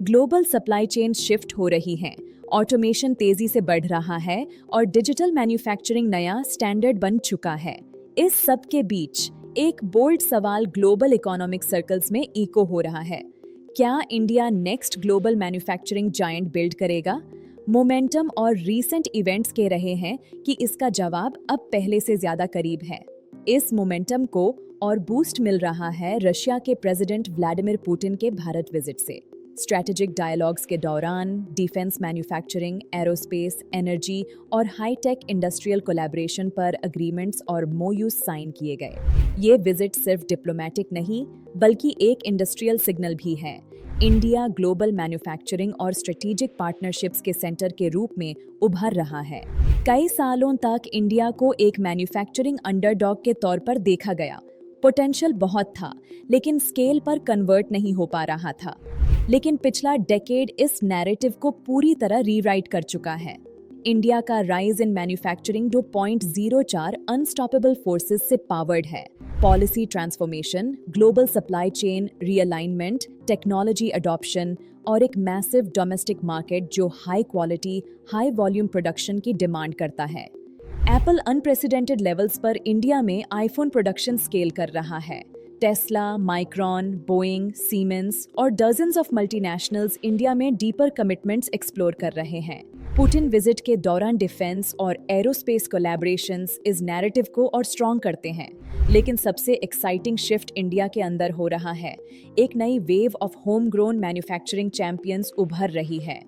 Global supply chain shift हो रही हैं, ऑटोमेशन तेजी से बढ़ रहा है और डिजिटल मैन्युफैक्चरिंग नया स्टैंडर्ड बन चुका है। इस सब के बीच एक बोल्ड सवाल ग्लोबल इकोनॉमिक सर्कल्स में इको हो रहा है। क्या India next global manufacturing giant build करेगा? मोमेंटम और रीसेंट इवेंट्स कह रहे हैं कि इसका जवाब अब पहले से ज्यादा करीब है। इस मोमेंटम को और बूस्ट मिल रहा है रशिया के प्रेसिडेंट व्लादिमीर पुतिन के भारत विजिट से। स्ट्रैटेजिक डायलॉग्स के दौरान डिफेंस मैन्युफैक्चरिंग, एरोस्पेस, एनर्जी और हाई-टेक इंडस्ट्रियल कोलैबोरेशन पर अग्रीमेंट्स और मोयूज साइन किए गए। ये विजिट सिर्फ डिप्लोमेटिक नहीं, बल्कि एक इंडस्ट्रियल सिग्नल भी है। इंडिया ग्लोबल मैन्युफैक्चरिंग और स्ट्रेटेजिक पार्टनरशिप्स के सेंटर के रूप में उभर रहा है। कई सालों तक इंडिया को एक मैन्युफैक्चरिंग अंडरडॉग के तौर पर देखा गया। पोटेंशियल बहुत था, लेकिन स्केल पर कन्वर्ट नहीं हो पा रहा था। लेकिन पिछला डेकेड इस नैरेटिव को पूरी तरह रीराइट कर चुका है। इंडिया का rise in manufacturing 2.04 unstoppable forces से पावर्ड है। Policy transformation, global supply chain realignment, technology adoption और एक मैसिव डोमेस्टिक मार्केट जो high quality, high volume production की डिमांड करता है। एप्पल अनप्रेसिडेंटेड लेवल्स पर इंडिया में आईफोन प्रोडक्शन स्केल कर रहा है। टेस्ला, माइक्रॉन, बोइंग, सीमेंस और डजन्स ऑफ मल्टीनेशनल्स इंडिया में डीपर कमिटमेंट्स एक्सप्लोर कर रहे हैं। पुतिन विजिट के दौरान डिफेंस और एरोस्पेस कोलैबोरेशंस इस नैरेटिव को और स्ट्रॉन्ग करते हैं। लेकिन सबसे एक्साइटिंग शिफ्ट इंडिया के अंदर हो रहा है। एक नई wave of home grown manufacturing champions उभर रही है।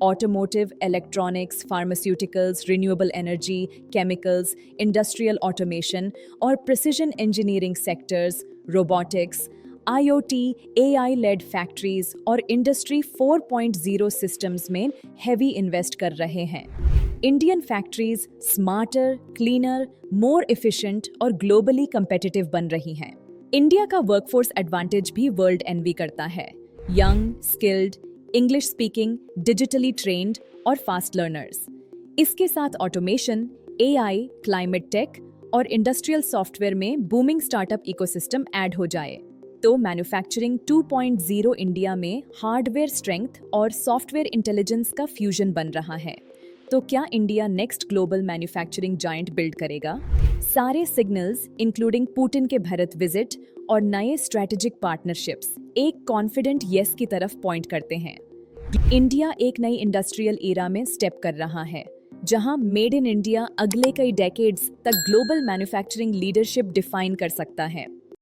Automotive, electronics, pharmaceuticals, renewable energy, chemicals, industrial automation और precision engineering sectors, robotics, IoT, AI led factories और इंडस्ट्री 4.0 सिस्टम्स में हेवी इन्वेस्ट कर रहे हैं। Indian factories smarter, cleaner, more efficient और ग्लोबली कंपेटिटिव बन रही हैं। इंडिया का वर्कफोर्स एडवांटेज भी वर्ल्ड एनवी करता है। Young, skilled, English speaking, digitally trained और फास्ट लर्नर्स। इसके साथ ऑटोमेशन, AI, क्लाइमेट टेक और इंडस्ट्रियल सॉफ्टवेयर में बूमिंग स्टार्टअप इकोसिस्टम ऐड हो जाए तो मैन्युफैक्चरिंग 2.0 इंडिया में हार्डवेयर स्ट्रेंथ और सॉफ्टवेयर इंटेलिजेंस का फ्यूजन बन रहा है। तो क्या India next global manufacturing giant build करेगा? सारे सिग्नल्स इंक्लूडिंग पुतिन के भारत विजिट और नए स्ट्रैटेजिक पार्टनरशिप्स एक कॉन्फिडेंट येस की तरफ पॉइंट करते हैं। इंडिया एक नई इंडस्ट्रियल एरा में स्टेप कर रहा है, जहां मेड इन इंडिया अगले कई डेकेड्स तक ग्लोबल मैन्युफैक्चरिंग लीडरशिप डिफाइन कर सकता है।